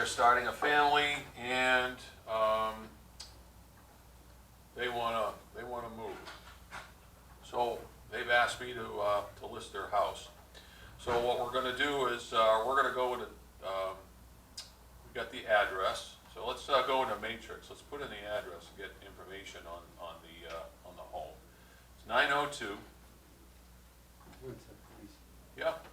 they're starting a family, and they wanna move. So they've asked me to list their house. So what we're gonna do is, we're gonna go into, we got the address. So let's go into Matrix. Let's put in the address and get information on the home. It's 902. One second, please. Yep.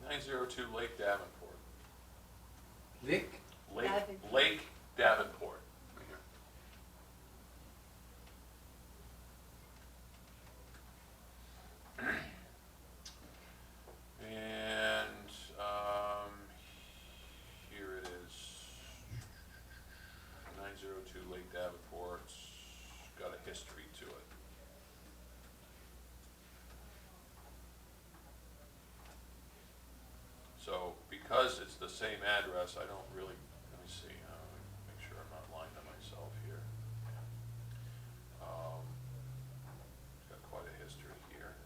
Nine zero two. 902 Lake Davenport. Lick? Davenport. Lake Davenport. Right here. And here it is. 902 Lake Davenport. It's got a history to it. So because it's the same address, I don't really, let me see, make sure I'm not lying to myself here. It's got quite a history here.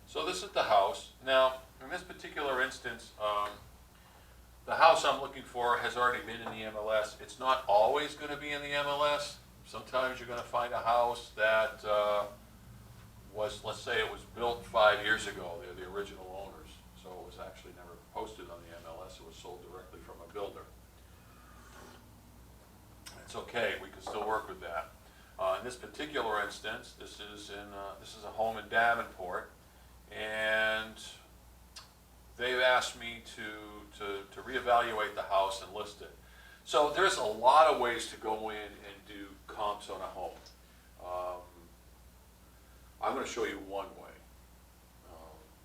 So this is the house. Now, in this particular instance, the house I'm looking for has already been in the MLS. It's not always going to be in the MLS. Sometimes you're going to find a house that was, let's say it was built 5 years ago. They're the original owners. So it was actually never posted on the MLS. It was sold directly from a builder. It's okay. We can still work with that. In this particular instance, this is a home in Davenport, and they've asked me to reevaluate the house and list it. So there's a lot of ways to go in and do comps on a home. I'm going to show you one way.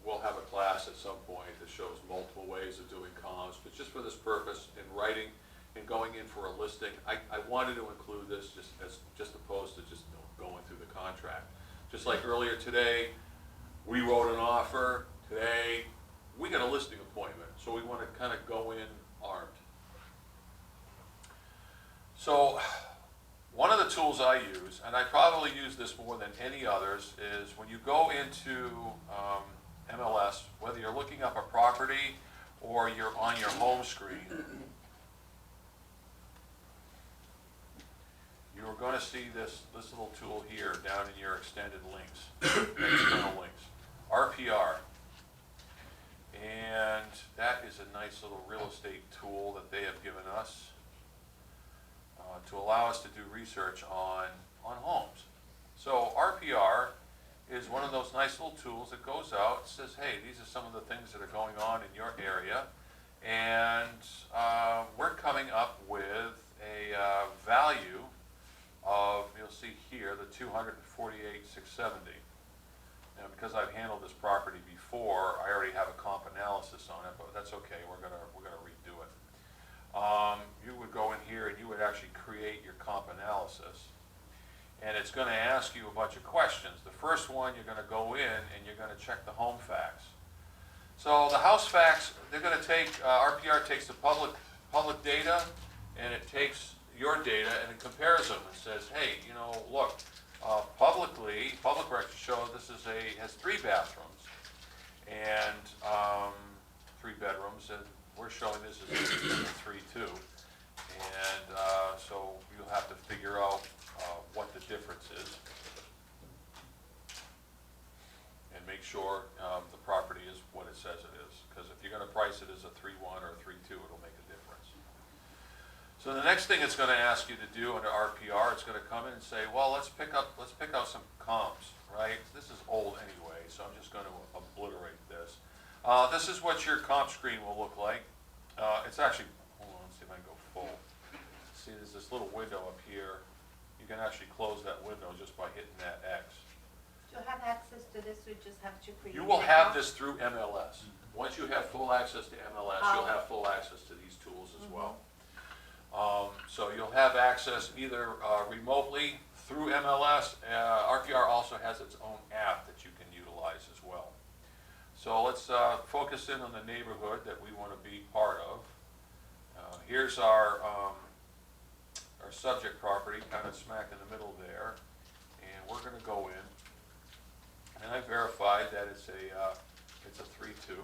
We'll have a class at some point that shows multiple ways of doing comps, but just for this purpose, in writing and going in for a listing, I wanted to include this just opposed to just going through the contract. Just like earlier today, we wrote an offer. Today, we got a listing appointment, so we want to kind of go in armed. So one of the tools I use, and I probably use this more than any others, is when you go into MLS, whether you're looking up a property or you're on your home screen, you're going to see this little tool here down in your extended links, external links, RPR. And that is a nice little real estate tool that they have given us to allow us to do research on homes. So RPR is one of those nice little tools that goes out and says, hey, these are some of the things that are going on in your area, and we're coming up with a value of, you'll see here, the $248,670. And because I've handled this property before, I already have a comp analysis on it, but that's okay. We're gonna redo it. You would go in here and you would actually create your comp analysis, and it's going to ask you a bunch of questions. The first one, you're going to go in and you're going to check the home facts. So the house facts, they're going to take RPR takes the public data, and it takes your data and it compares them and says, hey, you know, look. Public records show this has 3 bathrooms and 3 bedrooms, and we're showing this as a 3 too. And so you'll have to figure out what the difference is and make sure the property is what it says it is. Because if you're going to price it as a 3-1 or a 3-2, it'll make a difference. So the next thing it's going to ask you to do under RPR, it's going to come in and say, well, let's pick out some comps, right? This is old anyway, so I'm just going to obliterate this. This is what your comp screen will look like. It's actually, hold on, let's see if I can go full. See, there's this little window up here. You can actually close that window just by hitting that X. To have access to this, we just have to create. You will an have account. this through MLS. Once you have full access to MLS, you'll have full access to these tools as well. So you'll have access either remotely through MLS. RPR also has its own app that you can utilize as well. So let's focus in on the neighborhood that we want to be part of. Here's our subject property, kind of smack in the middle there. And we're going to go in. And I verified that it's a 3-2. So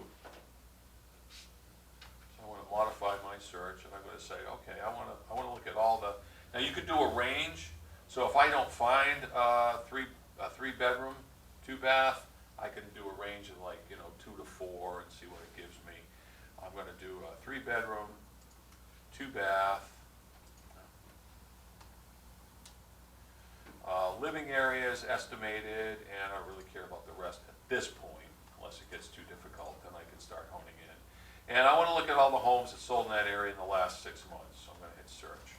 I want to modify my search, and I'm going to say, okay, I want to look at all the. Now you could do a range. So if I don't find a three bedroom, 2 bath, I can do a range of 2 to 4 and see what it gives me. I'm going to do a 3 bedroom, 2 bath. Living areas estimated, and I don't really care about the rest at this point, unless it gets too difficult, then I can start honing in. And I want to look at all the homes that sold in that area in the last 6 months, so I'm going to hit search.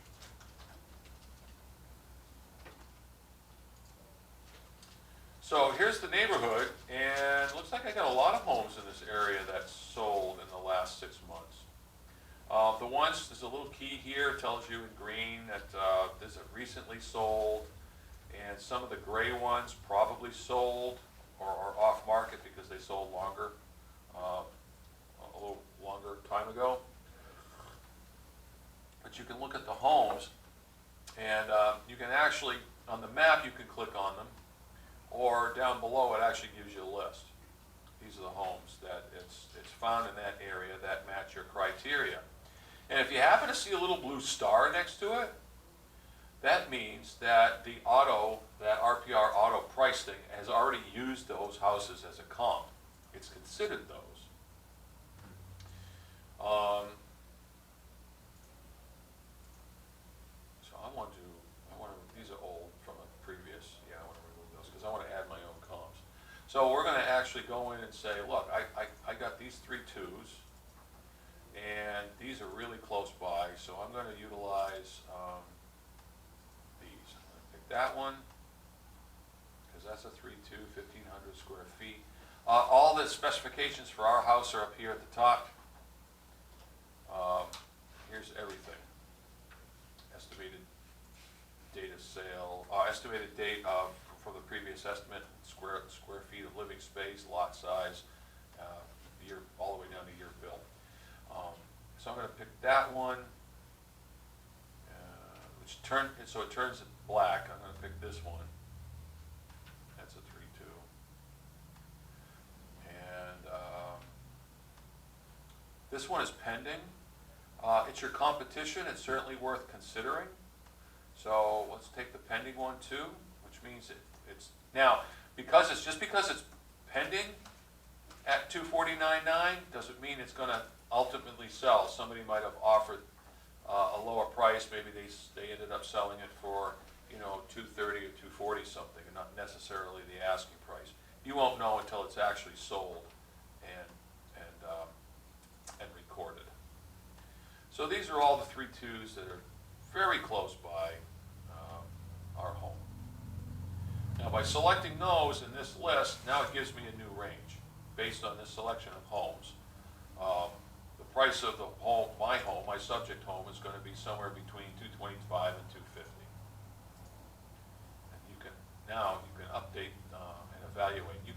So here's the neighborhood, and it looks like I got a lot of homes in this area that sold in the last 6 months. The ones, there's a little key here, tells you in green that this is recently sold. And some of the gray ones probably sold or are off market because they sold longer, a little longer time ago. But you can look at the homes, and you can actually, on the map, you can click on them, or down below it actually gives you a list. These are the homes that it's found in that area that match your criteria. And if you happen to see a little blue star next to it, that means that the that RPR auto price thing has already used those houses as a comp. It's considered those. So these are old from a previous, I want to remove those because I want to add my own comps. So we're going to actually go in and say, look, I got these 3 2s, and these are really close by, so I'm going to utilize that one, because that's a 3-2, 1,500 square feet. All the specifications for our house are up here at the top. Here's everything. Estimated date of sale, estimated date for the previous estimate, square feet of living space, lot size, year, all the way down to year built. So I'm going to pick that one. So it turns it black. I'm going to pick this one. That's a 3-2. And this one is pending. It's your competition. It's certainly worth considering. So let's take the pending one too, which means it's now because it's pending at $249.9 doesn't mean it's going to ultimately sell. Somebody might have offered a lower price. Maybe they ended up selling it for $230 or $240 something, and not necessarily the asking price. You won't know until it's actually sold and recorded. So these are all the 3 2s that are very close by our home. Now by selecting those in this list, now it gives me a new range based on this selection of homes. The price of the home, my subject home, is going to be somewhere between $225 and $250. And you can update and evaluate. You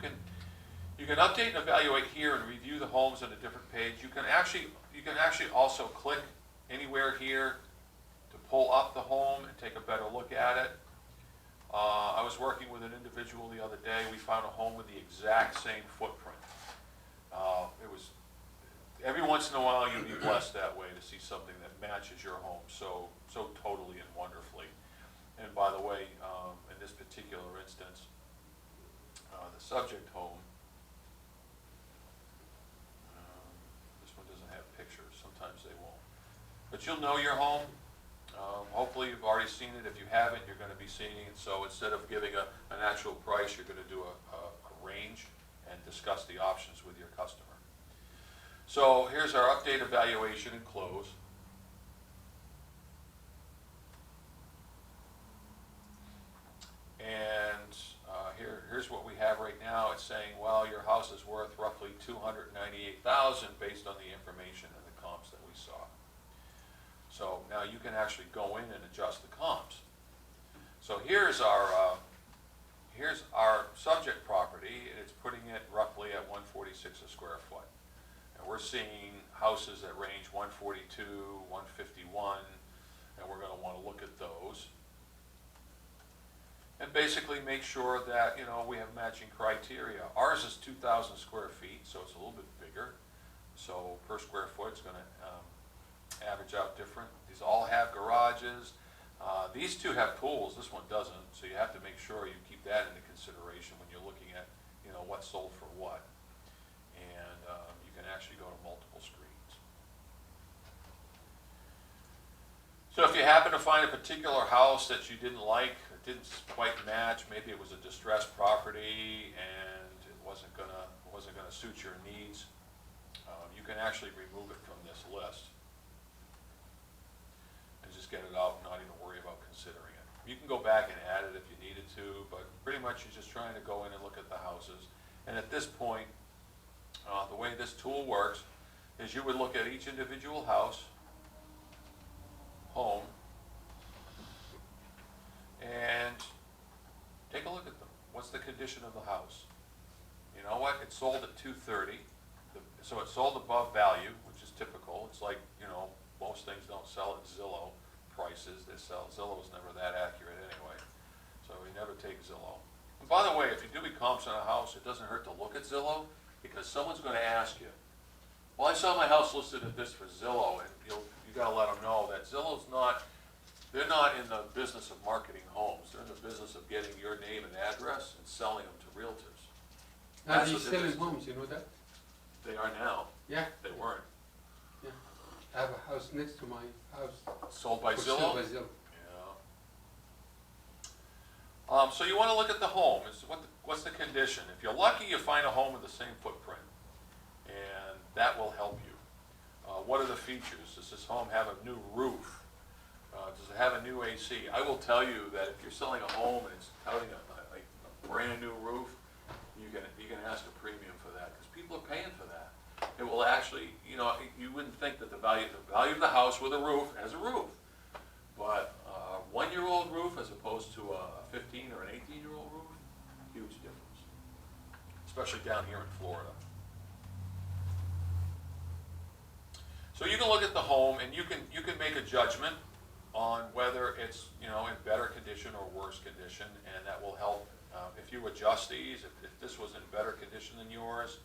can update and evaluate here and review the homes on a different page. You can actually also click anywhere here to pull up the home and take a better look at it. I was working with an individual the other day. We found a home with the exact same footprint. Every once in a while you'll be blessed that way to see something that matches your home so totally and wonderfully. And by the way, in this particular instance, the subject home, this one doesn't have pictures. Sometimes they won't. But you'll know your home. Hopefully you've already seen it. If you haven't, you're going to be seeing it. So instead of giving an actual price, you're going to do a range and discuss the options with your customer. So here's our update, evaluation, and close. And here's what we have $298,000 based on the information and the comps that we saw. So now you can actually go in and adjust the comps. So here's our subject property, and it's putting it roughly at 146 a square foot. And we're seeing houses that range 142, 151, and we're gonna wanna look at those. And basically make sure that, you know, we have matching criteria. Ours is 2,000 square feet, so it's a little bit bigger. So per square foot, it's gonna average out different. These all have garages. These two have pools, this one doesn't, so you have to make sure you keep that into consideration when you're looking at, you know, what's sold for what. And you can actually go to multiple screens. So if you happen to find a particular house that you didn't like, or didn't quite match, maybe it was a distressed property and it wasn't gonna suit your needs, you can actually remove it from this list and just get it out and not even worry about considering it. You can go back and add it if you needed to, but pretty much you're just trying to go in and look at the houses. And at this point, the way this tool works is you would look at each individual house, home, and take a look at them. What's the condition of the house? You know what, it sold at $230, so it sold above value, which is typical. It's like, you know, most things don't sell at Zillow prices. Zillow's never that accurate anyway, so we never take Zillow. And by the way, if you do comps on a house, it doesn't hurt to look at Zillow, because someone's gonna ask you, well, I saw my house listed at this for Zillow, and you gotta let them know that Zillow's not, they're not in the business of marketing homes. They're in the business of getting your name and address and selling them to realtors. Now That's they what they're selling doing. homes, you know that? They are now. Yeah, They weren't. yeah. I have a house next to my house. Sold by for sale Zillow? by Zillow. Yeah. So you wanna look at the home. What's the condition? If you're lucky, you find a home with the same footprint, and that will help you. What are the features? Does this home have a new roof? Does it have a new AC? I will tell you that if you're selling a home and it's touting a brand new roof, you can ask a premium for that, because people are paying for that. It will actually, you know, you wouldn't think that the value of the house with a roof has a roof, but a 1-year-old roof as opposed to a 15 or an 18-year-old roof, huge difference, especially down here in Florida. So you can look at the home and you can make a judgment on whether it's, you know, in better condition or worse condition, and that will help. If you adjust these, if this was in better condition than yours,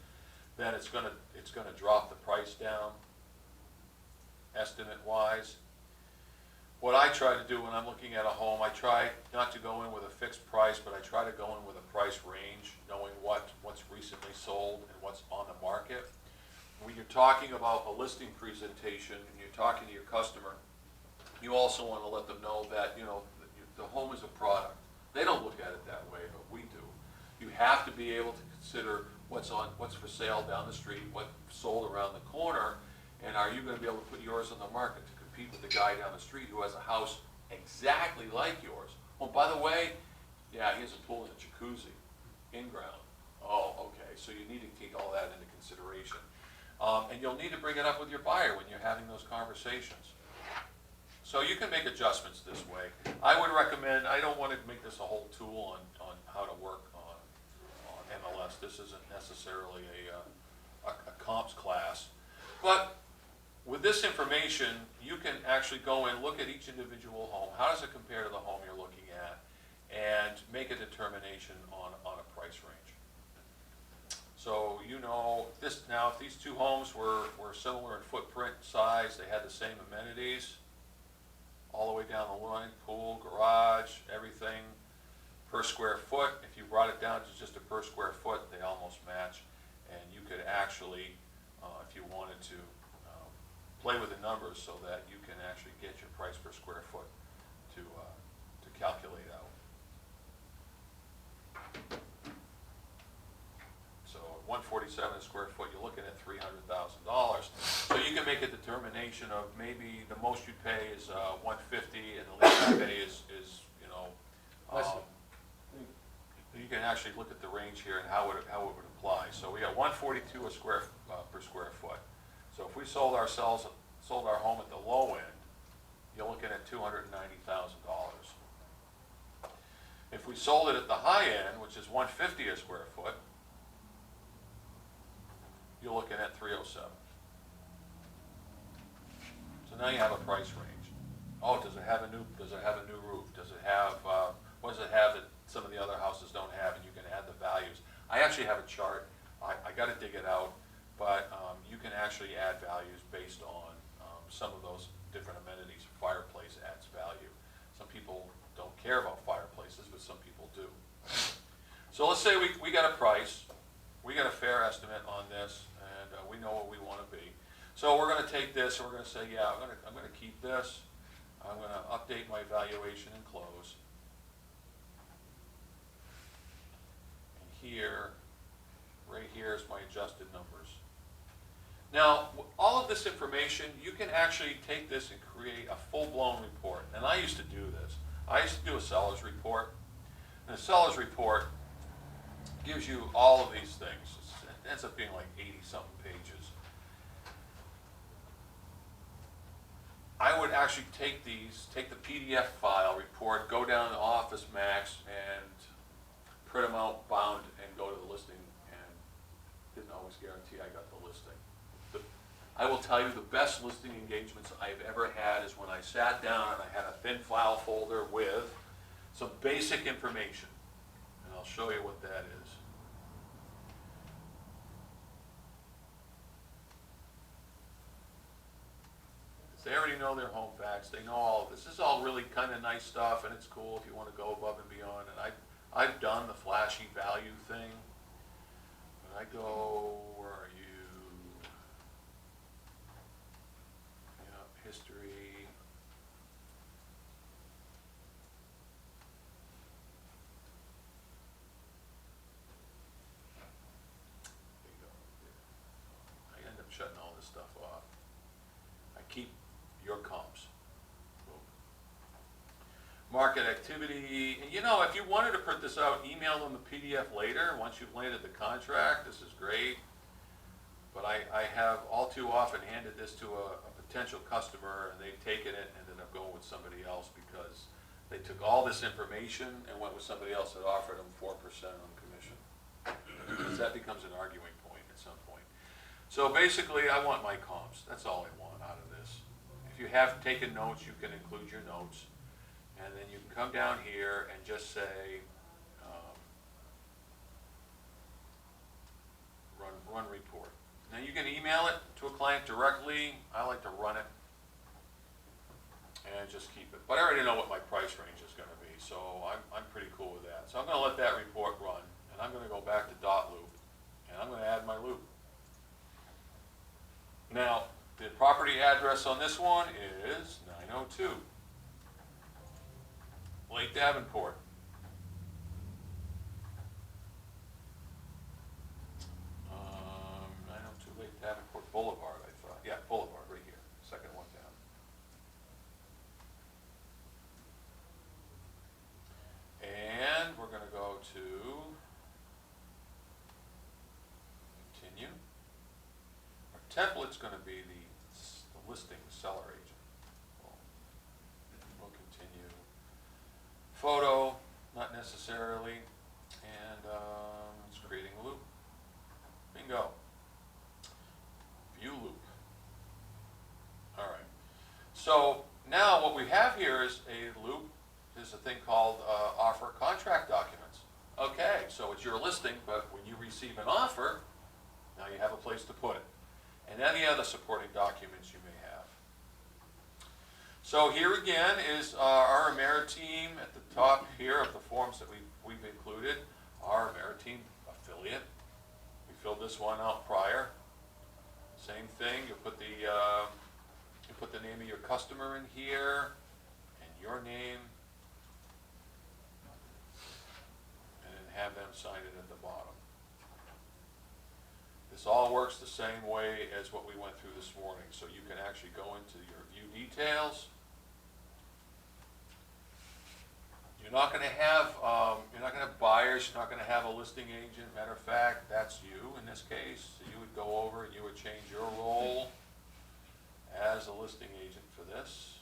then it's gonna drop the price down, estimate-wise. What I try to do when I'm looking at a home, I try not to go in with a fixed price, but I try to go in with a price range, knowing what's recently sold and what's on the market. When you're talking about a listing presentation and you're talking to your customer, you also want to let them know that, you know, the home is a product. They don't look at it that way, but we do. You have to be able to consider what's for sale down the street, what's sold around the corner, and are you going to be able to put yours on the market to compete with the guy down the street who has a house exactly like yours? Oh, by the way, yeah, he has a pool and a jacuzzi, in-ground. Oh, okay, so you need to take all that into consideration. And you'll need to bring it up with your buyer when you're having those conversations. So you can make adjustments this way. I would recommend, I don't want to make this a whole tool on how to work on MLS. This isn't necessarily a comps class. But with this information, you can actually go and look at each individual home. How does it compare to the home you're looking at? And make a determination on a price range. So you know, if these two homes were similar in footprint, size, they had the same amenities, all the way down the line, pool, garage, everything, per square foot. If you brought it down to just a per square foot, they almost match. And you could actually, if you wanted to, play with the numbers so that you can actually get your price per square foot to calculate out. So 147 a square foot, you're looking at $300,000. So you can make a determination of maybe the most you pay is 150, and the least you pay is you know, Less. you you can actually look at the range here and how it would apply. So we got 142 per square foot. So if we sold our home at the low end, you're looking at $290,000. If we sold it at the high end, which is 150 a square foot, you're looking at 307. So now you have a price range. Oh, does it have a new roof? Does it have, what does it have that some of the other houses don't have? And you can add the values. I actually have a chart. I got to dig it out, but you can actually add values based on some of those different amenities. Fireplace adds value. Some people don't care about fireplaces, but some people do. So let's say we got a price, we got a fair estimate on this, and we know what we want to be. So we're going to take this and we're going to say, yeah, I'm going to keep this. I'm going to update my valuation and close. And here, right here is my adjusted numbers. Now, all of this information, you can actually take this and create a full-blown report. And I used to do this. I used to do a seller's report. And a seller's report gives you all of these things. It ends up being like 80-something pages. I would actually take the PDF file report, go down to Office Max, and print them out, bound, and go to the listing, and didn't always guarantee I got the listing. I will tell you the best listing engagements I've ever had is when I sat down and I had a thin file folder with some basic information, and I'll show you what that is. They already know their home facts. They know all of this. This is all really kind of nice stuff, and it's cool if you want to go above and beyond. And I've done the flashy value thing. But I go, where are you? Yeah, history. There you go. I end up shutting all this stuff off. I keep your comps. Market activity, and you know, if you wanted to print this out, email them the PDF later, once you've landed the contract. This is great. But I have all too often handed this to a potential customer, and they've taken it and ended up going with somebody else because they took all this information and went with somebody else that offered them 4% on commission. Because that becomes an arguing point at some point. So basically, I want my comps. That's all I want out of this. If you have taken notes, you can include your notes. And then you can come down here and just say, run report. Now you can email it to a client directly. I like to run it and just keep it. But I already know what my price range is going to be, so I'm pretty cool with that. So I'm going to let that report run, and I'm going to go back to dot loop, and I'm going to add my loop. Now, the property address on this one is 902 Lake Davenport. Lake Davenport Boulevard, I thought. Yeah, Boulevard, right here, second one down. And we're going to go to continue. Our template's going to be the listing seller agent. We'll continue. Photo, not necessarily. And it's creating a loop. Bingo. View loop. All right. So now what we have here is a loop. There's a thing called offer contract documents. Okay, so it's your listing, but when you receive an offer, now you have a place to put it. And any other supporting documents you may have. So here again is our Ameriteam at the top here of the forms that we've included. Our Ameriteam affiliate. We filled this one out prior. Same thing, you put the name of your customer in here, and your name, and then have them sign it at the bottom. This all works the same way as what we went through this morning, so you can actually go into your view details. You're not gonna have buyers, you're not gonna have a listing agent. Matter of fact, that's you in this case. So you would go over and you would change your role as a listing agent for this.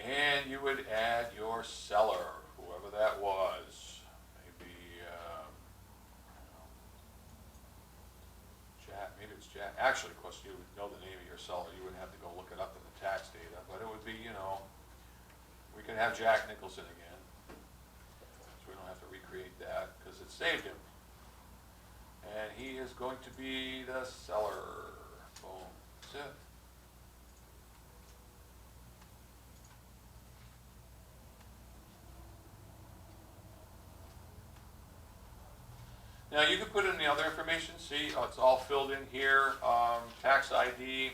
And you would add your seller, whoever that was. Maybe, Jack, maybe it's Jack. Actually, of course, you would know the name of your seller. You wouldn't have to go look it up in the tax data, but it would be, we could have Jack Nicholson again. So we don't have to recreate that because it saved him. And he is going to be the seller. Boom, that's it. Now you can put in the other information, see, it's all filled in here, tax ID,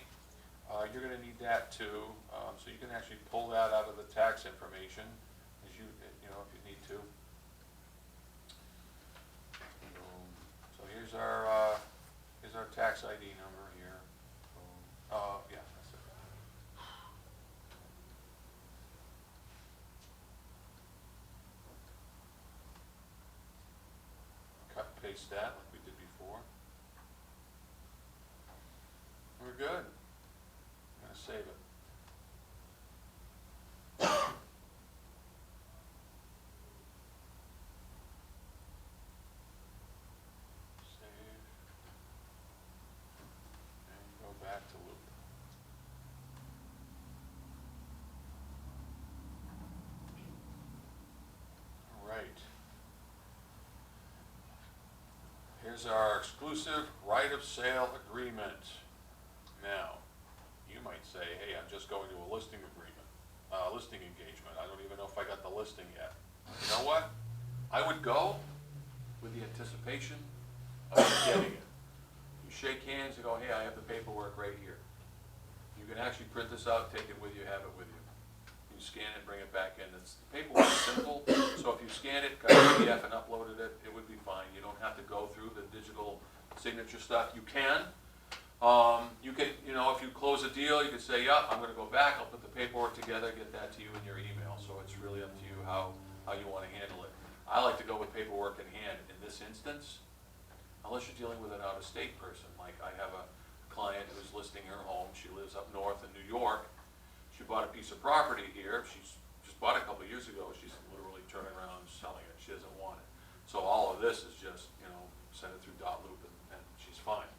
you're gonna need that too, so you can actually pull that out of the tax information, as if you need to. So here's our tax ID number here. Yeah, that's it. Cut and paste that like we did before. We're good. I'm gonna save it. Save. And go back to loop. All right. Here's our exclusive right of sale agreement. Now, you might say, hey, I'm just going to a listing agreement, listing engagement. I don't even know if I got the listing yet. You know what? I would go with the anticipation of getting it. You shake hands and go, hey, I have the paperwork right here. You can actually print this out, take it with you, have it with you. You scan it, bring it back in. The paperwork's simple, so if you scan it, got a PDF and uploaded it, it would be fine. You don't have to go through the digital signature stuff. You can. If you close a deal, you could say, yeah, I'm gonna go back, I'll put the paperwork together, get that to you in your email. So it's really up to you how you wanna handle it. I like to go with paperwork in hand. In this instance, unless you're dealing with an out-of-state person, like I have a client who's listing her home. She lives up north in New York. She bought a piece of property here. She's just bought it a couple of years ago. She's literally turning around and selling it. She doesn't want it. So all of this is just, send it through dot loop and she's fine.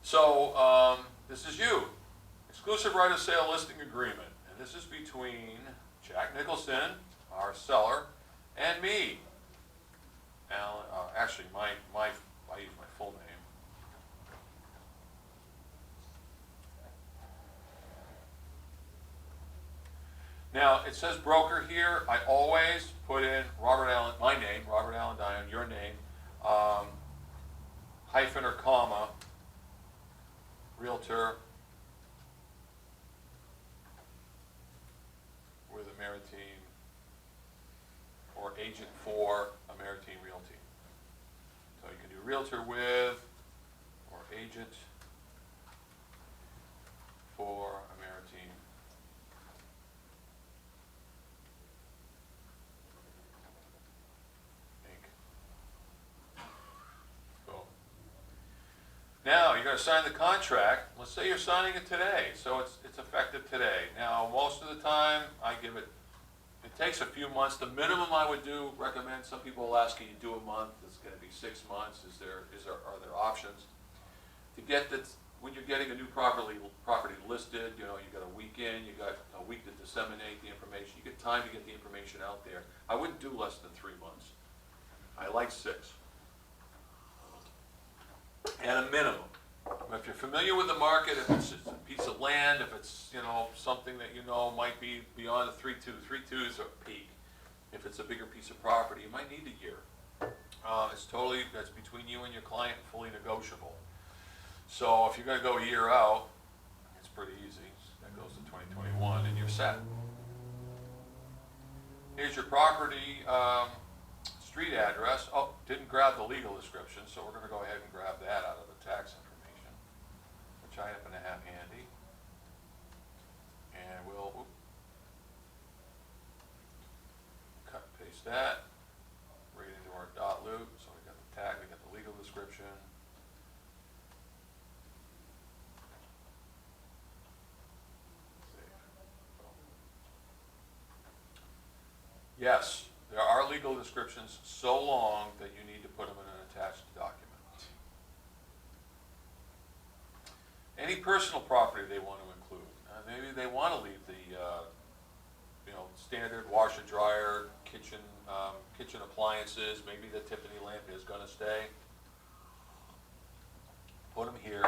So this is you. Exclusive right of sale listing agreement. And this is between Jack Nicholson, our seller, and me. Alan, actually, I use my full name. Now, it says broker here. I always put in Robert Allen, my name, Robert Allen Dion, your name, hyphen or comma, realtor with a Maritime, or agent for a Maritime Realty. So you can do realtor with, or agent for a Maritime. Now, you're going to sign the contract. Let's say you're signing it today, so it's effective today. Now, most of the time, I give it takes a few months. The minimum I would recommend, some people will ask you, do a month, it's going to be 6 months. Are there options? To get that, when you're getting a new property listed, you got a week in, you got a week to disseminate the information. You get time to get the information out there. I wouldn't do less than 3 months. I like 6. At a minimum. If you're familiar with the market, if it's just a piece of land, if it's, something that might be beyond a 3.2. 3.2 is a peak. If it's a bigger piece of property, you might need a year. That's between you and your client, fully negotiable. So if you're going to go a year out, it's pretty easy. That goes to 2021 and you're set. Here's your property street address. Oh, didn't grab the legal description, so we're going to go ahead and grab that out of the tax information, which I happen to have handy. description. Yes, there are legal descriptions so long that you need to put them in an attached document. Any personal property they want to include. Maybe they want to leave the, standard washer, dryer, kitchen appliances. Maybe the Tiffany lamp is going to stay. Put them here.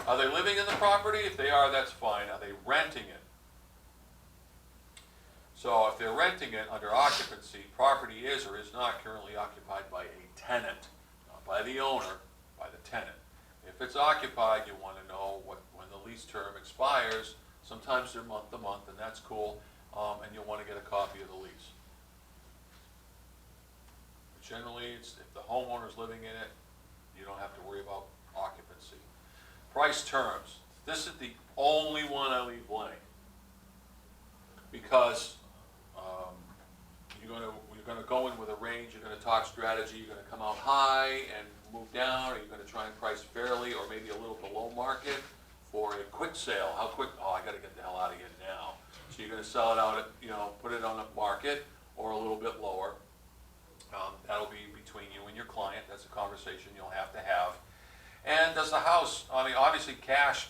Are they living in the property? If they are, that's fine. Are they renting it? So if they're renting it under occupancy, property is or is not currently occupied by a tenant, not by the owner, by the tenant. If it's occupied, you want to know when the lease term expires. Sometimes they're month to month, and that's cool, and you'll want to get a copy of the lease. But generally, if the homeowner's living in it, you don't have to worry about occupancy. Price terms. This is the only one I leave blank, because you're going to go in with a range. You're going to talk strategy. You're going to come out high and move down, or you're going to try and price fairly, or maybe a little below market for a quick sale. How quick? Oh, I got to get the hell out of here now. So you're going to sell it out at, put it on the market or a little bit lower. That'll be between you and your client. That's a conversation you'll have to have. And does the house, obviously cash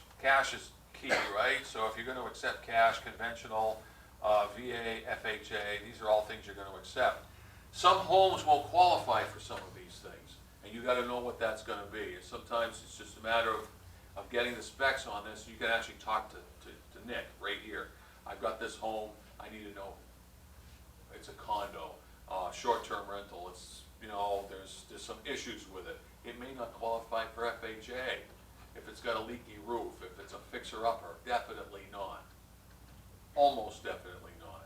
is key, right? So if you're going to accept cash, conventional, VA, FHA, these are all things you're going to accept. Some homes won't qualify for some of these things, and you got to know what that's going to be. And sometimes it's just a matter of getting the specs on this. You can actually talk to Nick right here. I've got this home. I need to know. It's a condo, short-term rental. It's there's some issues with it. It may not qualify for FHA. If it's got a leaky roof, if it's a fixer-upper, definitely not. Almost definitely not.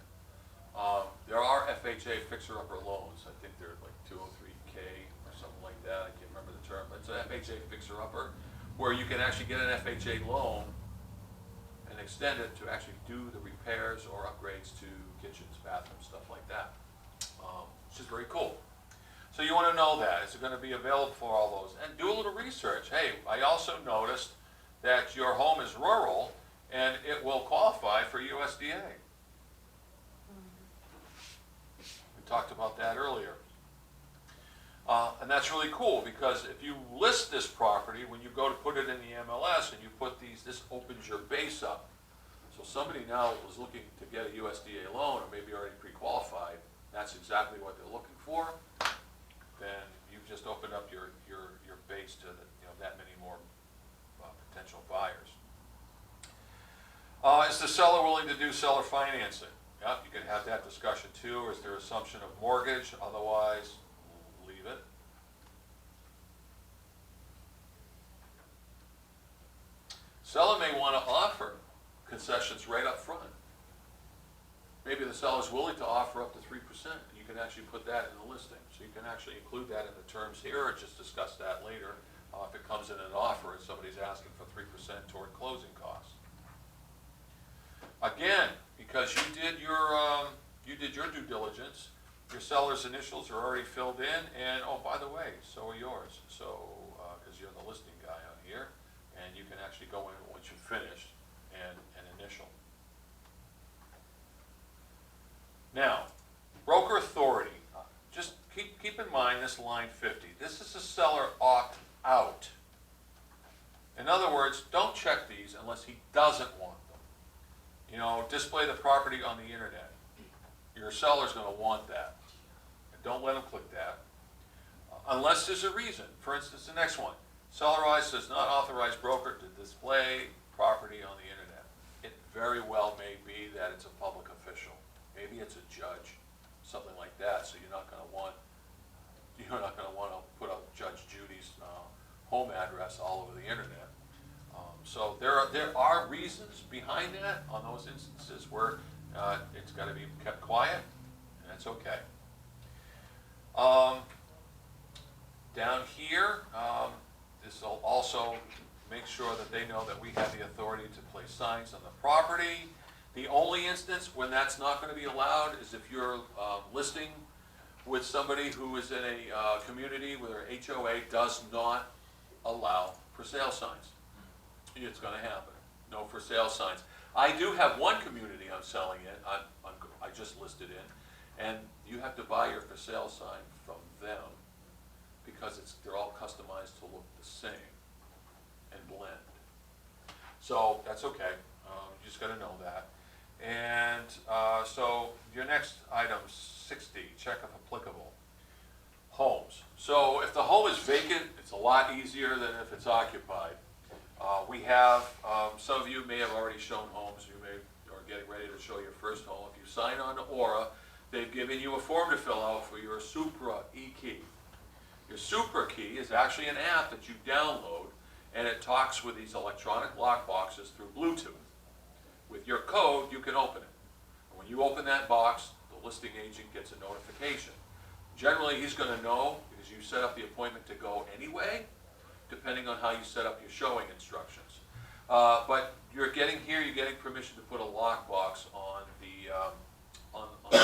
There are FHA fixer-upper loans. I think they're like 203K or something like that. I can't remember the term, but it's an FHA fixer-upper where you can actually get an FHA loan and extend it to actually do the repairs or upgrades to kitchens, bathrooms, stuff like that, which is very cool. So you want to know that. Is it going to be available for all those? And do a little research. Hey, I also noticed that your home is rural and it will qualify for USDA. We talked about that earlier. And that's really cool, because if you list this property, when you go to put it in the MLS and you put this opens your base up. So somebody now was looking to get a USDA loan, or maybe already pre-qualified, that's exactly what they're looking for, then you've just opened up your base to that many more potential buyers. Is the seller willing to do seller financing? Yeah, you can have that discussion too. Or is there assumption of mortgage? Otherwise, leave it. Seller may want to offer concessions right up front. Maybe the seller's willing to offer up to 3%. You can actually put that in the listing. So you can actually include that in the terms here, or just discuss that later if it comes in an offer and somebody's asking for 3% toward closing costs. Again, because you did your due diligence, your seller's initials are already filled in, and oh, by the way, so are yours. So, because you're the listing guy on here, and you can actually go in once you've finished and initial. Now, broker authority. Just keep in mind this line 50. This is a seller opt-out. In other words, don't check these unless he doesn't want them. Display the property on the internet. Your seller's going to want that. And don't let him click that. Unless there's a reason. For instance, the next one. Sellerized does not authorize broker to display property on the internet. It very well may be that it's a public official. Maybe it's a judge, something like that. So you're not going to want to put up Judge Judy's home address all over the internet. So there are reasons behind that on those instances where it's got to be kept quiet, and that's okay. Down here, this will also make sure that they know that we have the authority to place signs on the property. The only instance when that's not going to be allowed is if you're listing with somebody who is in a community where HOA does not allow for sale signs. It's gonna happen, no for sale signs. I do have one community I'm selling in, I just listed in, and you have to buy your for sale sign from them because they're all customized to look the same and blend. So that's okay, you just gotta know that. And so your next item, 60, check if applicable. Homes. So if the home is vacant, it's a lot easier than if it's occupied. We have, some of you may have already shown homes, you may are getting ready to show your first home. If you sign on to Aura, they've given you a form to fill out for your Supra e-key. Your Supra key is actually an app that you download, and it talks with these electronic lock boxes through Bluetooth. With your code, you can open it. And when you open that box, the listing agent gets a notification. Generally, he's going to know because you set up the appointment to go anyway, depending on how you set up your showing instructions. But you're getting permission to put a lockbox on the door.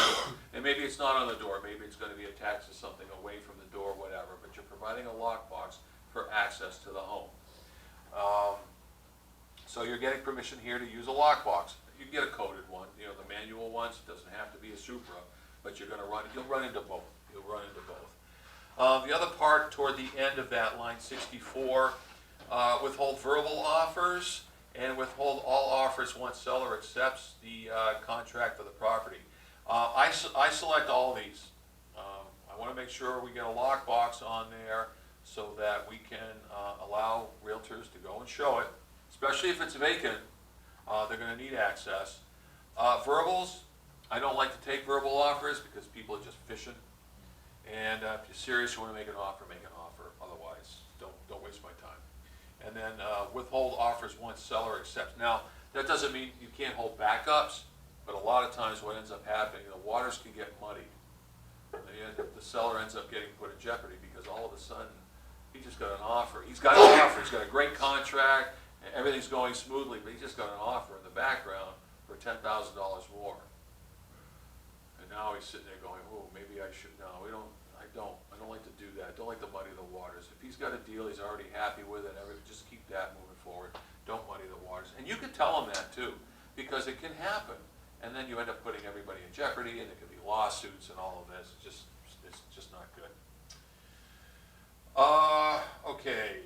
And maybe it's not on the door, maybe it's going to be attached to something away from the door, whatever, but you're providing a lockbox for access to the home. So you're getting permission here to use a lockbox. You can get a coded one, the manual ones, it doesn't have to be a Supra, but you'll run into both. You'll run into both. The other part toward the end of that, line 64, withhold verbal offers and withhold all offers once seller accepts the contract for the property. I select all of these. I want to make sure we get a lockbox on there so that we can allow realtors to go and show it, especially if it's vacant. They're going to need access. Verbals, I don't like to take verbal offers because people are just fishing. And if you're serious, you want to make an offer, make an offer. Otherwise, don't waste my time. And then withhold offers once seller accepts. Now, that doesn't mean you can't hold backups, but a lot of times what ends up happening, the waters can get muddy. The seller ends up getting put in jeopardy because all of a sudden, he just got an offer. He's got an offer, he's got a great contract, and everything's going smoothly, but he just got an offer in the background for $10,000 more. And now he's sitting there going, oh, maybe I should, no, I don't like to do that. Don't like to muddy the waters. If he's got a deal, he's already happy with it, just keep that moving forward. Don't muddy the waters. And you can tell him that too, because it can happen. And then you end up putting everybody in jeopardy, and there could be lawsuits and all of this. It's just not good. Okay,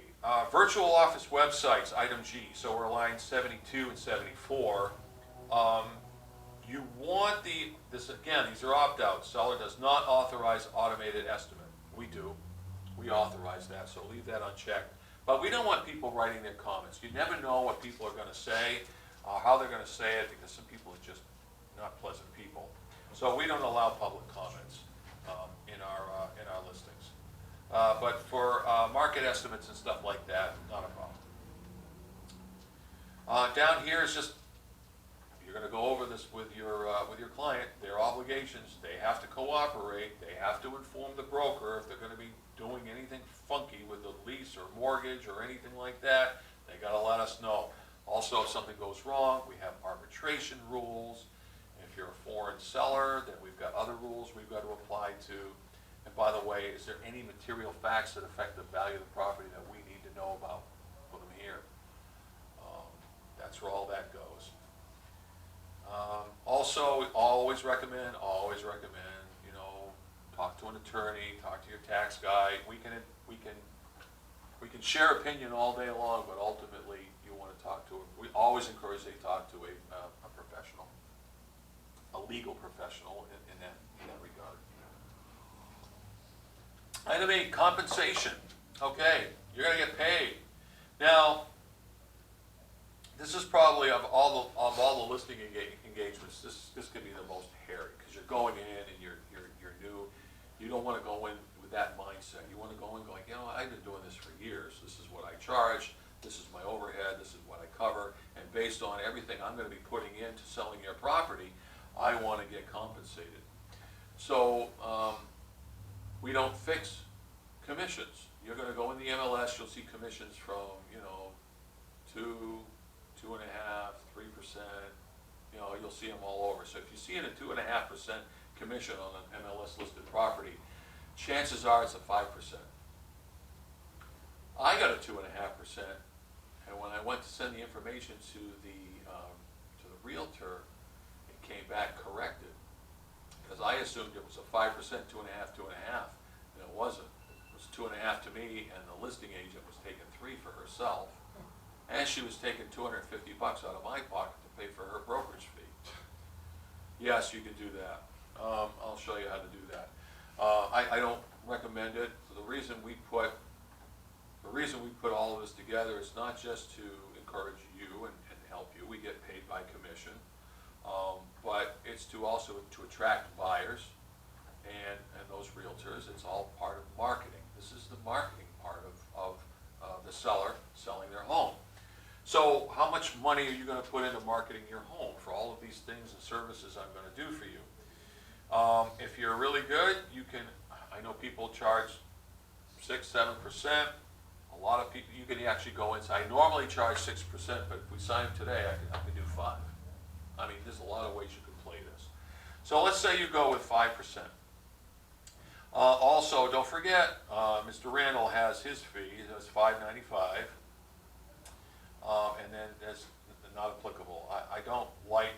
virtual office websites, item G. So we're line 72 and 74. You want this again, these are opt-outs. Seller does not authorize automated estimate. We do. We authorize that, so leave that unchecked. But we don't want people writing their comments. You never know what people are going to say, how they're going to say it, because some people are just not pleasant people. So we don't allow public comments in our listings. But for market estimates and stuff like that, not a problem. Down here is just, you're going to go over this with your client, their obligations. They have to cooperate. They have to inform the broker if they're going to be doing anything funky with the lease or mortgage or anything like that. They got to let us know. Also, if something goes wrong, we have arbitration rules. If you're a foreign seller, then we've got other rules we've got to apply to. And by the way, is there any material facts that affect the value of the property that we need to know about? Put them here. That's where all that goes. Also, always recommend, talk to an attorney, talk to your tax guy. We can share opinion all day long, but ultimately you want to talk to we always encourage they talk to a professional, a legal professional in that regard. Item 8, compensation. Okay, you're going to get paid. Now, this is probably of all the listing engagements, this could be the most hairy because you're going in and you're new. You don't want to go in with that mindset. You want to go in going, I've been doing this for years. This is what I charge. This is my overhead. This is what I cover. And based on everything I'm going to be putting into selling your property, I want to get compensated. So we don't fix commissions. You're going to go in the MLS. You'll see commissions from 2, 2.5%, 3%. You'll see them all over. So if you see it at 2.5% commission on an MLS listed property, chances are it's a 5%. I got a 2.5%, and when I went to send the information to the realtor, it came back corrected. Because I assumed it was a 5%, 2.5, 2.5, and it wasn't. It was 2.5 to me, and the listing agent was taking 3 for herself, and she was taking $250 out of my pocket to pay for her brokerage fee. Yes, you can do that. I'll show you how to do that. I don't recommend it. The reason we put all of this together is not just to encourage you and help you. We get paid by commission, but it's to also to attract buyers and those realtors. It's all part of marketing. This is the marketing part of the seller selling their home. So how much money are you going to put into marketing your home for all of these things and services I'm going to do for you? If you're really good, you can, I know people charge 6, 7%. A lot of people, you can actually go inside. I normally charge 6%, but if we sign them today, I can do 5. I mean, there's a lot of ways you can play this. So let's say you go with 5%. Also, don't forget, Mr. Randall has his fee. It's $5.95. And then that's not applicable. I don't like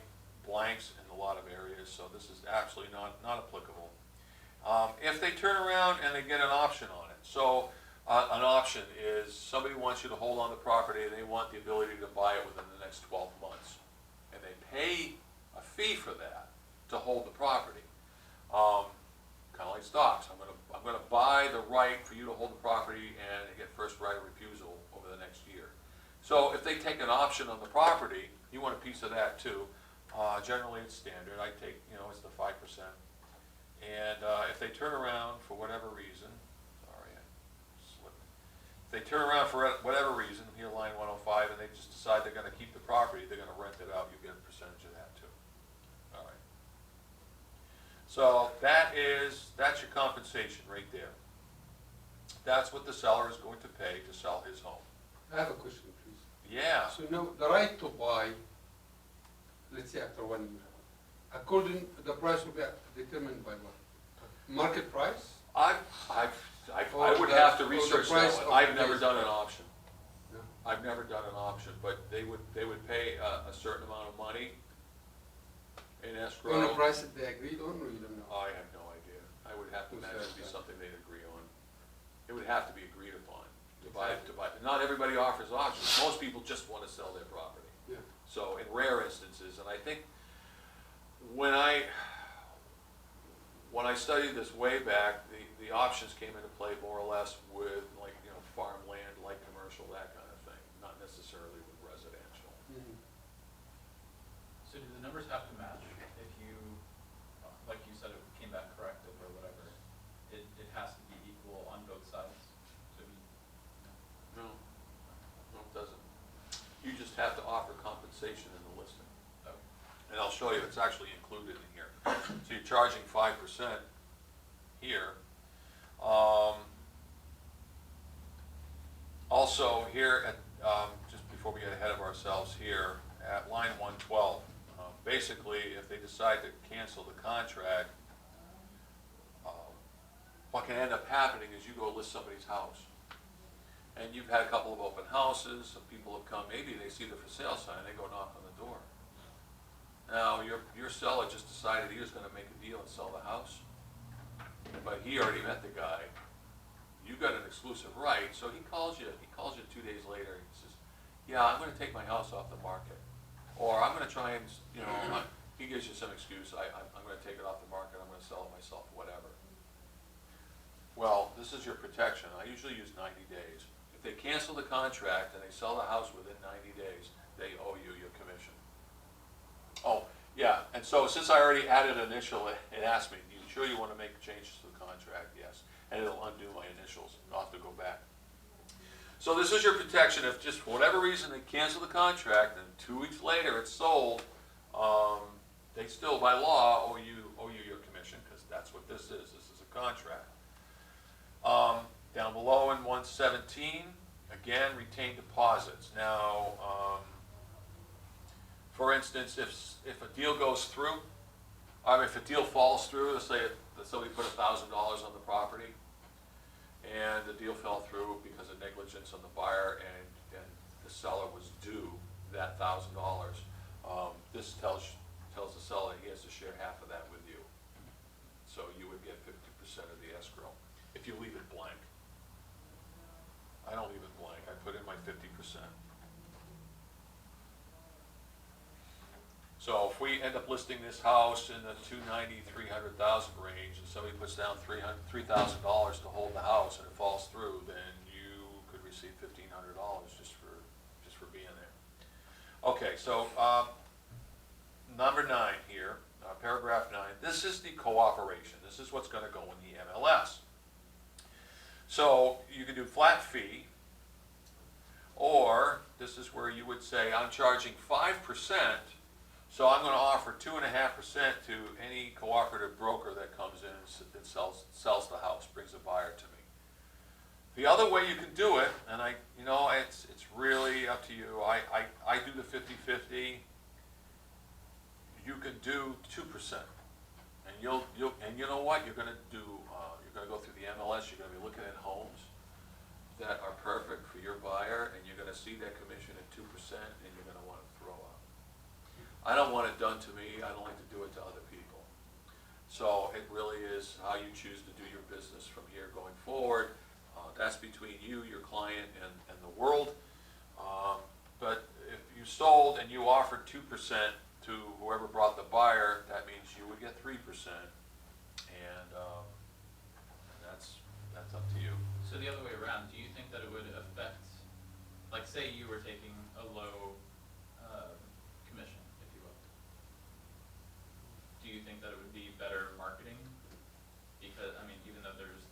blanks in a lot of areas, so this is absolutely not applicable. If they turn around and they get an option on it, so an option is somebody wants you to hold on the property and they want the ability to buy it within the next 12 months, and they pay a fee for that to hold the property. Kind of like stocks. I'm gonna buy the right for you to hold the property and get first right of refusal over the next year. So if they take an option on the property, you want a piece of that too. Generally it's standard. I take, it's the 5%. And if they turn around for whatever reason, sorry, I slipped. If they turn around for whatever reason, here line 105, and they just decide they're going to keep the property, they're going to rent it out, you get a percentage of that too. All right. So that's your compensation right there. That's what the seller is going to pay to sell his home. I have a question, please. Yeah. So now, the right to buy, let's say after 1 year, according, the price will be determined by what? Market price? I would have to research that one. I've never done an option. No? I've never done an option, but they would pay a certain amount of money in escrow. On a price that they agreed on, or you don't know? I have no idea. I would have to Who imagine says it'd be that? something they'd agree on. It would have to be agreed upon to buy. Not everybody offers options. Most people just want to sell their property. Yeah. So in rare instances, and I think when I studied this way back, the options came into play more or less with farmland, light commercial, that kind of thing, not necessarily with residential. Mhm. So do the numbers have to match if you, like you said, it came back corrected or whatever? It has to be equal on both sides? So No, it doesn't. You just have to offer compensation in the listing. okay. And I'll show you, it's actually included in here. So you're charging 5% here. Also here at, just before we get ahead of ourselves here, at line 112, basically if they decide to cancel the contract, what can end up happening is you go list somebody's house. And you've had a couple of open houses, some people have come, maybe they see the for sale sign, they go knock on the door. Now, your seller just decided he was gonna make a deal and sell the house, but he already met the guy. You got an exclusive right, so he calls you 2 days later, he says, yeah, I'm gonna take my house off the market. Or I'm gonna try and, he gives you some excuse, I'm gonna take it off the market, I'm gonna sell it myself, whatever. Well, this is your protection. I usually use 90 days. If they cancel the contract and they sell the house within 90 days, they owe you your commission. Oh, yeah, and so since I already added initial, it asked me, you sure you want to make changes to the contract? Yes, and it'll undo my initials. I'll have to go back. So this is your protection. If just for whatever reason they cancel the contract and 2 weeks later it's sold, they still by law owe you your commission, because that's what this is. This is a contract. Down below in 117, again, retained deposits. Now, for instance, if a deal goes through, If a deal falls through, let's say that somebody put $1,000 on the property, and the deal fell through because of negligence on the buyer, and the seller was due that $1,000. This tells the seller he has to share half of that with you. So you would get 50% of the escrow, if you leave it blank. I don't leave it blank, I put in my 50%. So if we end up listing this house in the 290, 300,000 range, and somebody puts down $3,000 to hold the house and it falls through, then you could receive $1,500 just for being there. Okay, so number 9 here, paragraph 9. This is the cooperation. This is what's going to go in the MLS. So you can do flat fee, or this is where you would say I'm charging 5%. So I'm going to offer 2.5% to any cooperative broker that comes in and sells the house, brings a buyer to me. The other way you can do it, and it's really up to you. I do the 50-50. You can do 2%, and you know what? You're going to go through the MLS. You're going to be looking at homes that are perfect for your buyer, and you're going to see that commission at 2%, and you're going to want to throw up. I don't want it done to me. I don't like to do it to other people. So it really is how you choose to do your business from here going forward. That's between you, your client, and the world. But if you sold and you offered 2% to whoever brought the buyer, that means you would get 3%, and that's up to you. So the other way around, do you think that it would affect, like say you were taking a low commission, if you will, do you think that it would be better marketing? Because, I mean, even though there's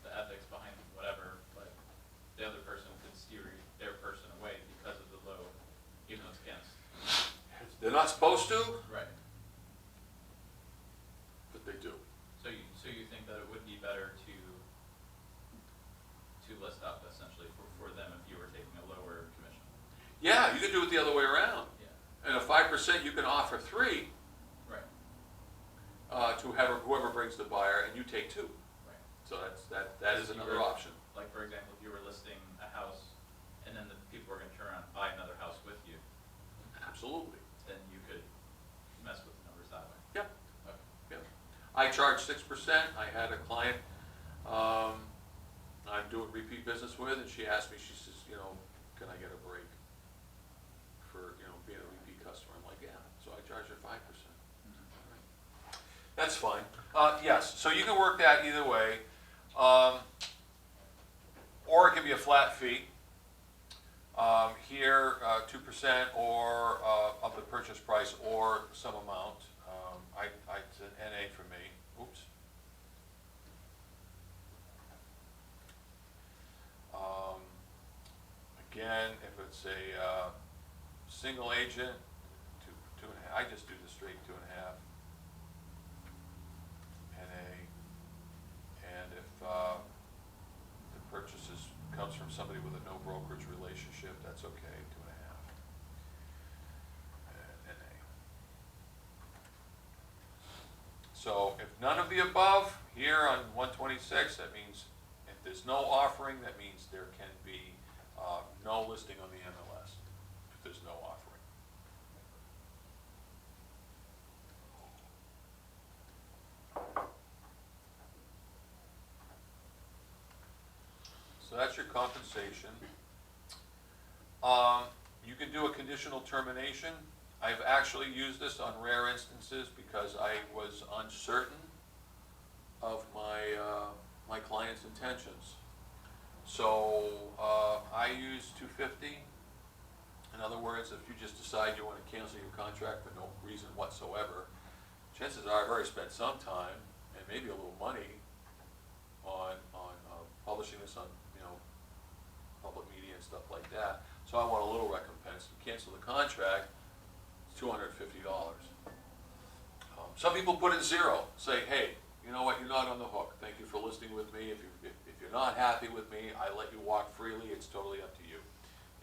the ethics behind whatever, but the other person could steer their person away because of the low, even though it's against. They're not supposed to, Right. but they do. So you think that it would be better to list up essentially for them if you were taking a lower commission? Yeah, you can do it the other way around. Yeah. And at 5%, you can offer 3 Right. to whoever brings the buyer, and you take 2. Right. So that is another option. Like, for example, if you were listing a house and then the people were gonna turn around and buy another house with you, Absolutely. then you could mess with the numbers that way. Yep. Okay. Yep. I charge 6%. I had a client I'm doing repeat business with, and she asked me, she says, can I get a break for, being a repeat customer? I'm like, yeah. So I charge her 5%. That's fine. Yes, so you can work that either way. Or it can be a flat fee. Here, 2% or of the purchase price or some amount. It's an NA for me. Oops. Again, if it's a single agent, 2.5. I just do the straight 2.5. NA. And if the purchase comes from somebody with a no brokerage relationship, that's okay, 2.5. And NA. So if none of the above, here on 126, that means if there's no offering, that means there can be no listing on the MLS, if there's no offering. So that's your compensation. You can do a conditional termination. I've actually used this on rare instances because I was uncertain of my client's intentions. So I use 250. In other words, if you just decide you want to cancel your contract for no reason whatsoever, chances are I've already spent some time and maybe a little money on publishing this on public media and stuff like that. So I want a little recompense. To cancel the contract, it's $250. Some people put in 0. Say, hey, you know what? You're not on the hook. Thank you for listing with me. If you're not happy with me, I let you walk freely. It's totally up to you.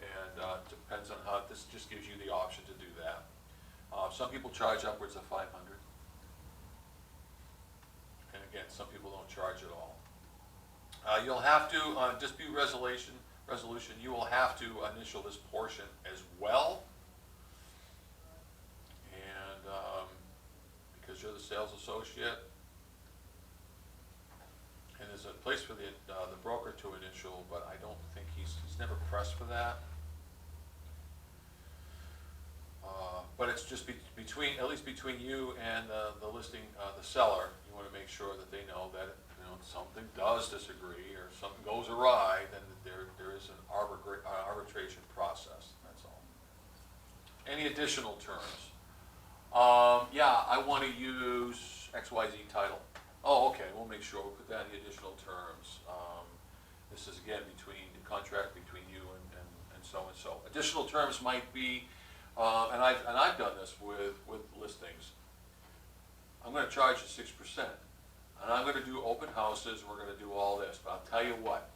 And depends on how. This just gives you the option to do that. Some people charge upwards of $500. again, some people don't charge at all. You'll have to, dispute resolution, you will have to initial this portion as well. And, because you're the sales associate, and there's a place for the broker to initial, but I don't think he's never pressed for that. But it's just between, at least between you and the listing, the seller, you wanna make sure that they know that, you know, if something does disagree, or something goes awry, then there is an arbitration process, that's all. Any additional terms? Yeah, I wanna use XYZ title. Oh, okay, we'll make sure, we'll put that in the additional terms. This is again between the contract between you and so and so. Additional terms might be, and I've done this with listings. I'm gonna charge you 6%, and I'm gonna do open houses, we're gonna do all this, but I'll tell you what,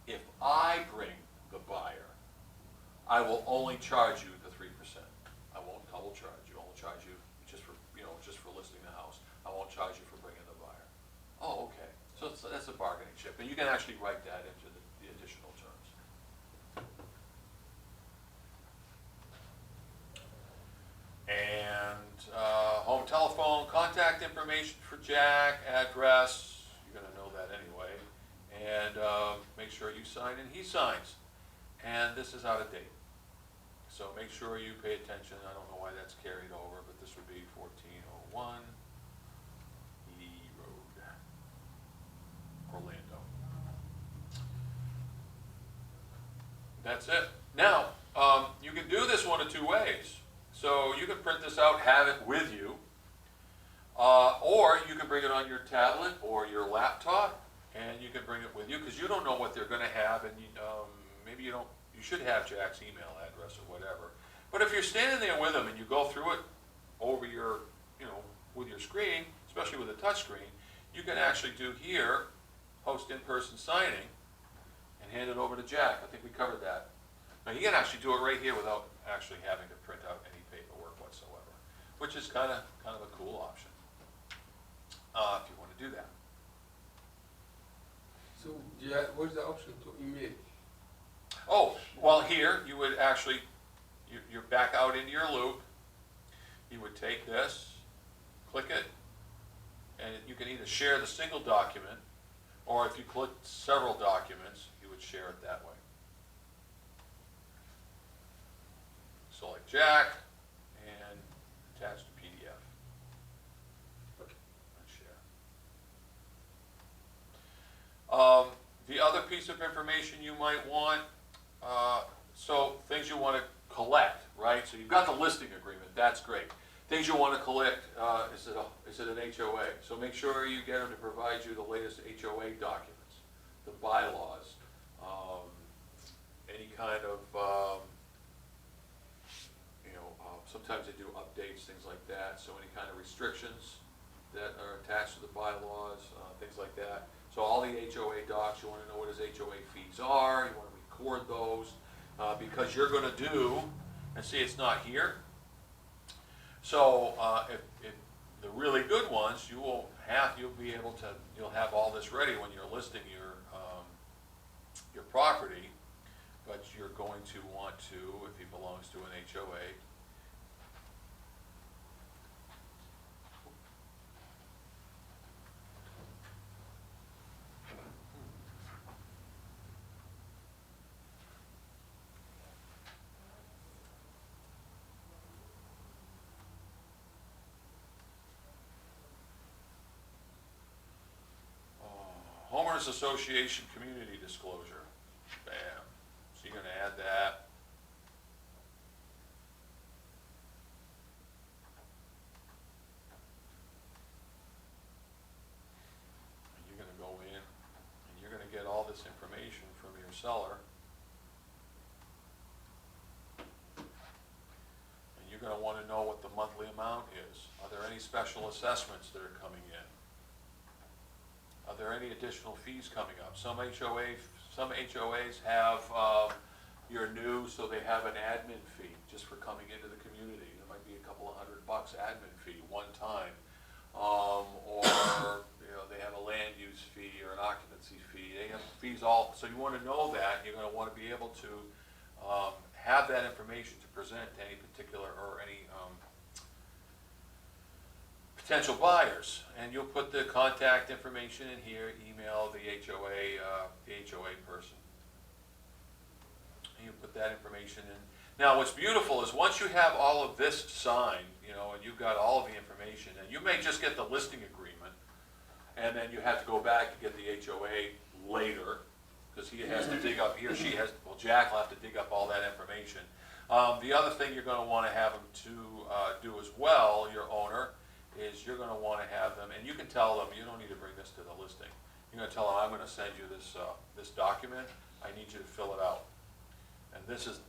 if I bring the buyer, I will only charge you the 3%. I won't double charge you, I'll charge you just for, you know, just for listing the house. I won't charge you for bringing the buyer. Oh, okay, so that's a bargaining chip, and you can actually write that into the additional terms. And, home telephone, contact information for Jack, address, you're gonna know that anyway. And, make sure you sign and he signs. And this is out of date. So make sure you pay attention, I don't know why that's carried over, but this would be 1401 E Road, Orlando. That's it. Now, you can do this one of two ways. So you can print this out, have it with you, or you can bring it on your tablet or your laptop, and you can bring it with you, because you don't know what they're gonna have, and you, maybe you don't, you should have Jack's email address or whatever. But if you're standing there with him and you go through it over your, you know, with your screen, especially with a touch screen, you can actually do here, post in-person signing, and hand it over to Jack. I think we covered that. Now you can actually do it right here without actually having to print out any paperwork whatsoever, which is kind of a cool option, if you want to do that. So, yeah, what's the option to email? Oh, well, here, you would actually, you're back out into your loop. You would take this, click it, and you can either share the single document, or if you click several documents, you would share it that way. Select Jack, and attach the PDF. And share. The other piece of information you might want, so things you want to collect, right? So you've got the listing agreement, that's great. Things you want to collect, is it an HOA? So make sure you get them to provide you the latest HOA documents, the bylaws, any kind of, sometimes they do updates, things like that. So any kind of restrictions that are attached to the bylaws, things like that. So all the HOA docs, you want to know what his HOA fees are, you want to record those, because you're going to do, and see it's not here. So if the really good ones, you'll be able to, you'll have all this ready when you're listing your property, but you're going to want to, if he belongs to an HOA, Homeowners Association Community Disclosure, bam, so you're gonna add that. And you're gonna go in, and you're gonna get all this information from your seller. And you're gonna wanna know what the monthly amount is. Are there any special assessments that are coming in? Are there any additional fees coming up? Some HOAs have, you're new, so they have an admin fee just for coming into the community. There might be a couple of $100 admin fee one time. Or, know, they have a land use fee or an occupancy fee, they have fees all, so you wanna know that, you're gonna wanna be able to, have that information to present to any particular, or any, potential buyers, and you'll put the contact information in here, email the HOA person. And you put that information in. Now, what's beautiful is once you have all of this signed, you know, and you've got all of the information, and you may just get the listing agreement, and then you have to go back and get the HOA later, because he has to dig up, he or she has, well, Jack will have to dig up all that information. The other thing you're gonna wanna have them to, do as well, your owner, is you're gonna wanna have them, and you can tell them, you don't need to bring this to the listing. You're gonna tell them, I'm gonna send you this document, I need you to fill it out. And this is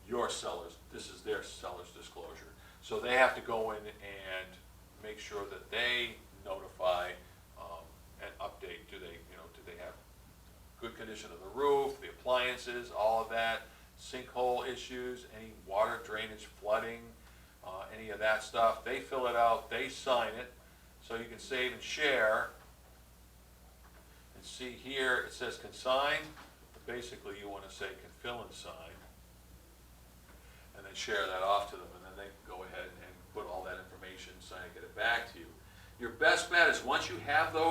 your seller's, this is their seller's disclosure. So they have to go in and make sure that they notify, and update, do they have good condition of the roof, the appliances, all of that, sinkhole issues, any water drainage, flooding, any of that stuff. They fill it out, they sign it, so you can save and share. And see here, it says consign, but basically you want to say can fill and sign, and then share that off to them, and then they can go ahead and put all that information, sign it, get it back to you. Your best bet is once you have those